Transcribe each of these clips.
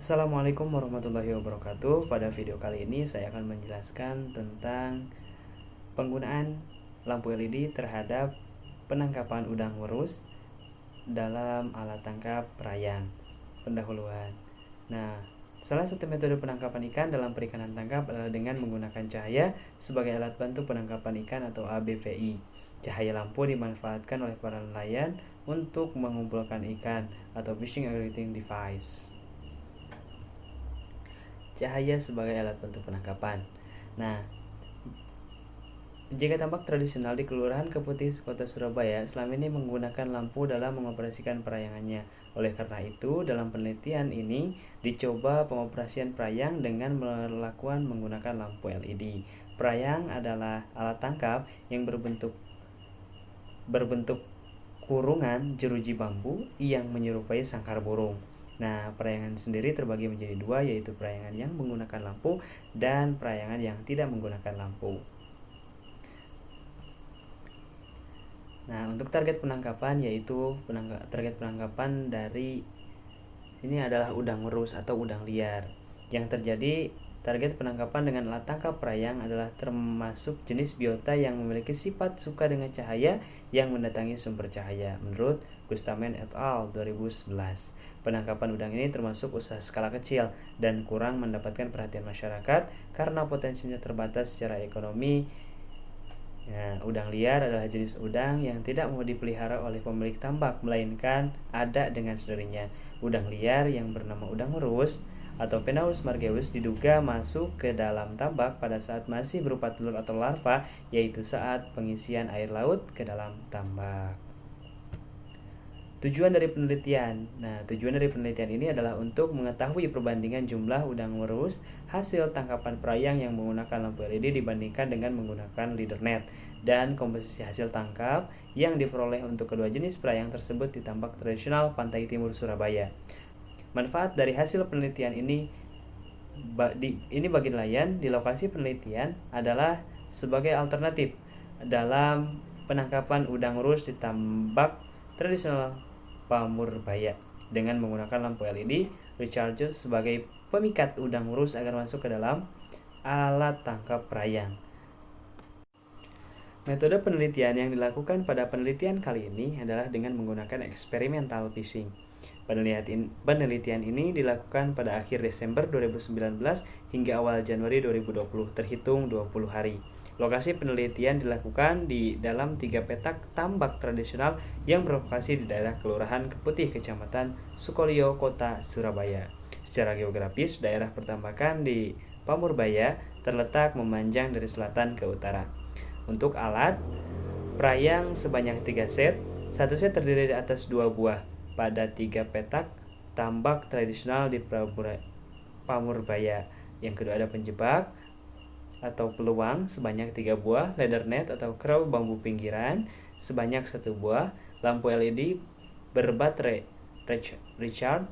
Assalamualaikum warahmatullahi wabarakatuh. Pada video kali ini saya akan menjelaskan tentang penggunaan lampu LED terhadap penangkapan udang merus dalam alat tangkap perayang. Pendahuluan. Nah, salah satu metode penangkapan ikan dalam perikanan tangkap adalah dengan menggunakan cahaya sebagai alat bantu penangkapan ikan atau ABVI. Cahaya lampu dimanfaatkan oleh para nelayan untuk mengumpulkan ikan atau fishing aggregating device. Cahaya sebagai alat bantu penangkapan. Nah, jika tambak tradisional di Kelurahan Keputih, Kota Surabaya selama ini menggunakan lampu dalam mengoperasikan perayangannya. Oleh karena itu, dalam penelitian ini dicoba pengoperasian perayang dengan menggunakan lampu LED. Perayang adalah alat tangkap yang berbentuk kurungan jeruji bambu yang menyerupai sangkar burung. Nah, perayangan sendiri terbagi menjadi dua, yaitu perayangan yang menggunakan lampu dan perayangan yang tidak menggunakan lampu. Nah, untuk target penangkapan yaitu target penangkapan dari ini adalah udang merus atau udang liar. Yang terjadi target penangkapan dengan alat tangkap perayang adalah termasuk jenis biota yang memiliki sifat suka dengan cahaya yang mendatangi sumber cahaya. Menurut Gustamen et al. 2011, penangkapan udang ini termasuk usaha skala kecil dan kurang mendapatkan perhatian masyarakat karena potensinya terbatas secara ekonomi. Nah, udang liar adalah jenis udang yang tidak mau dipelihara oleh pemilik tambak, melainkan ada dengan sendirinya. Udang liar yang bernama udang merus atau Penaeus margellus diduga masuk ke dalam tambak pada saat masih berupa telur atau larva, yaitu saat pengisian air laut ke dalam tambak. Tujuan dari penelitian. Nah, tujuan dari penelitian ini adalah untuk mengetahui perbandingan jumlah udang merus hasil tangkapan perayang yang menggunakan lampu LED dibandingkan dengan menggunakan leader net, dan komposisi hasil tangkap yang diperoleh untuk kedua jenis perayang tersebut di tambak tradisional pantai timur Surabaya. Manfaat dari hasil penelitian ini bagi nelayan di lokasi penelitian adalah sebagai alternatif dalam penangkapan udang merus di tambak tradisional Pamurbaya dengan menggunakan lampu LED recharger sebagai pemikat udang merus agar masuk ke dalam alat tangkap perayang. Metode penelitian yang dilakukan pada penelitian kali ini adalah dengan menggunakan experimental fishing. Penelitian ini dilakukan pada akhir Desember 2019 hingga awal Januari 2020, terhitung 20 hari. Lokasi penelitian dilakukan di dalam 3 petak tambak tradisional yang berlokasi di daerah Kelurahan Keputih, Kecamatan Sukolilo, Kota Surabaya. Secara geografis, daerah pertambakan di Pamurbaya terletak memanjang dari selatan ke utara. Untuk alat, perayang sebanyak 3 set. Satu set terdiri di atas 2 buah pada 3 petak tambak tradisional di Pamurbaya. Yang kedua ada penjebak atau peluang sebanyak 3 buah, leather net atau kerau bambu pinggiran sebanyak 1 buah, lampu LED berbaterai recharge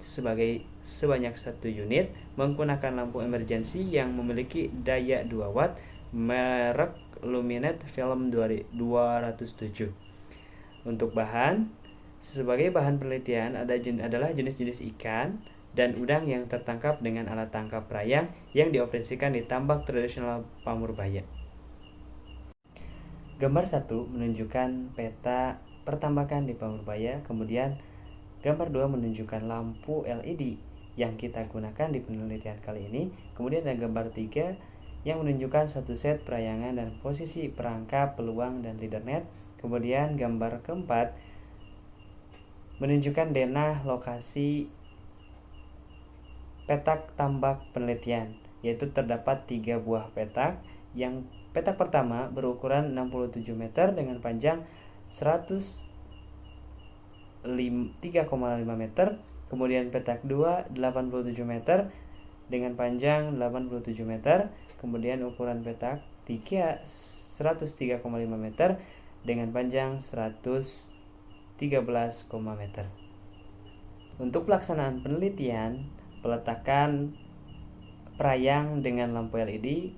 sebanyak 1 unit, menggunakan lampu emergency yang memiliki daya 2 watt merek Luminet Film 207. Untuk bahan, sebagai bahan penelitian adalah jenis-jenis ikan dan udang yang tertangkap dengan alat tangkap perayang yang dioperasikan di tambak tradisional Pamurbaya. Gambar 1 menunjukkan peta pertambakan di Pamurbaya, kemudian gambar 2 menunjukkan lampu LED yang kita gunakan di penelitian kali ini, kemudian ada gambar 3 yang menunjukkan 1 set perayangan dan posisi perangkap, peluang, dan leader net, kemudian gambar keempat menunjukkan denah lokasi petak tambak penelitian, yaitu terdapat 3 buah petak. Yang petak pertama berukuran 67 meter dengan panjang 3,5 meter, kemudian petak 2 87 meter dengan panjang 87 meter, kemudian ukuran petak 3 103,5 meter dengan panjang 113 meter. Untuk pelaksanaan penelitian, peletakan perayang dengan lampu LED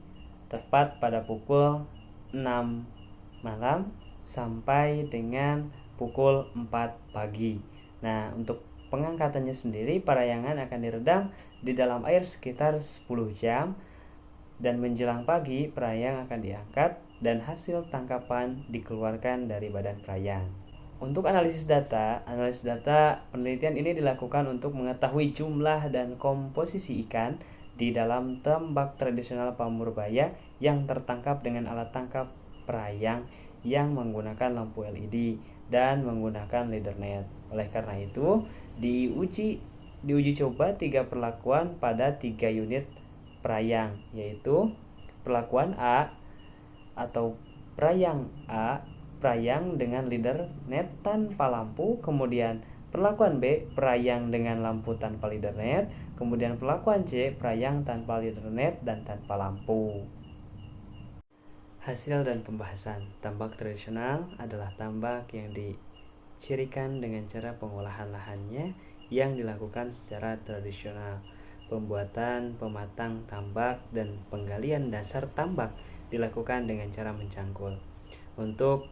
tepat pada pukul 6 malam sampai dengan pukul 4 pagi. Nah, untuk pengangkatannya sendiri, parayangan akan direndam di dalam air sekitar 10 jam dan menjelang pagi perayang akan diangkat dan hasil tangkapan dikeluarkan dari badan perayang. Untuk analisis data penelitian ini dilakukan untuk mengetahui jumlah dan komposisi ikan di dalam tambak tradisional Pamurbaya yang tertangkap dengan alat tangkap perayang yang menggunakan lampu LED dan menggunakan leader net. Oleh karena itu, diuji coba 3 perlakuan pada 3 unit perayang, yaitu perlakuan A atau perayang A, perayang dengan leader net tanpa lampu, kemudian perlakuan B, perayang dengan lampu tanpa leader net, kemudian perlakuan C, perayang tanpa leader net dan tanpa lampu. Hasil dan pembahasan. Tambak tradisional adalah tambak yang dicirikan dengan cara pengolahan lahannya yang dilakukan secara tradisional. Pembuatan, pematang tambak, dan penggalian dasar tambak dilakukan dengan cara mencangkul. Untuk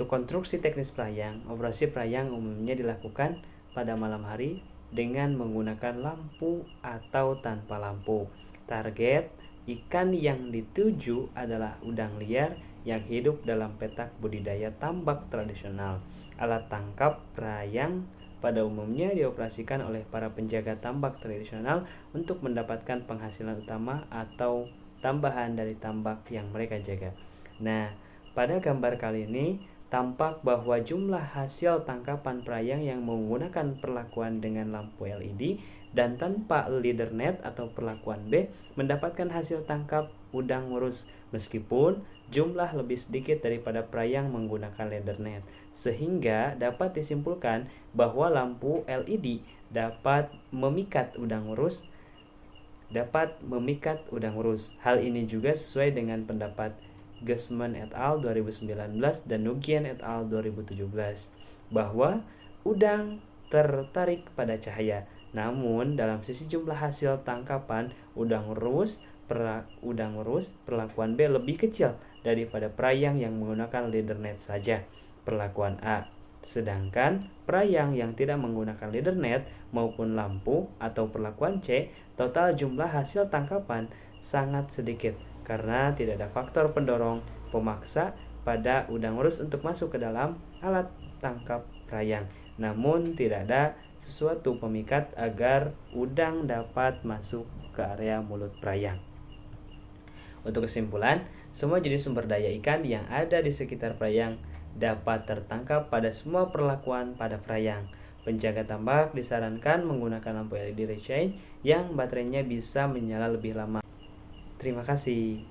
konstruksi teknis perayang, operasi perayang umumnya dilakukan pada malam hari dengan menggunakan lampu atau tanpa lampu. Target ikan yang dituju adalah udang liar yang hidup dalam petak budidaya tambak tradisional. Alat tangkap perayang pada umumnya dioperasikan oleh para penjaga tambak tradisional untuk mendapatkan penghasilan utama atau tambahan dari tambak yang mereka jaga. Nah, pada gambar kali ini tampak bahwa jumlah hasil tangkapan perayang yang menggunakan perlakuan dengan lampu LED dan tanpa leader net atau perlakuan B mendapatkan hasil tangkap udang ngurus, meskipun jumlah lebih sedikit daripada perayang menggunakan leader net, sehingga dapat disimpulkan bahwa lampu LED dapat memikat udang ngurus. Hal ini juga sesuai dengan pendapat Guzman et al. 2019 dan Nguyen et al. 2017 bahwa udang tertarik pada cahaya. Namun dalam sisi jumlah hasil tangkapan udang ngurus perlakuan B lebih kecil daripada perayang yang menggunakan leader net saja, perlakuan A. Sedangkan perayang yang tidak menggunakan leader net maupun lampu atau perlakuan C, total jumlah hasil tangkapan sangat sedikit karena tidak ada faktor pendorong pemaksa pada udang ngurus untuk masuk ke dalam alat tangkap perayang. Namun tidak ada sesuatu pemikat agar udang dapat masuk ke area mulut perayang. Untuk kesimpulan, semua jenis sumber daya ikan yang ada di sekitar perayang dapat tertangkap pada semua perlakuan pada perayang. Penjaga tambak disarankan menggunakan lampu LED reshine yang baterainya bisa menyala lebih lama. Terima kasih.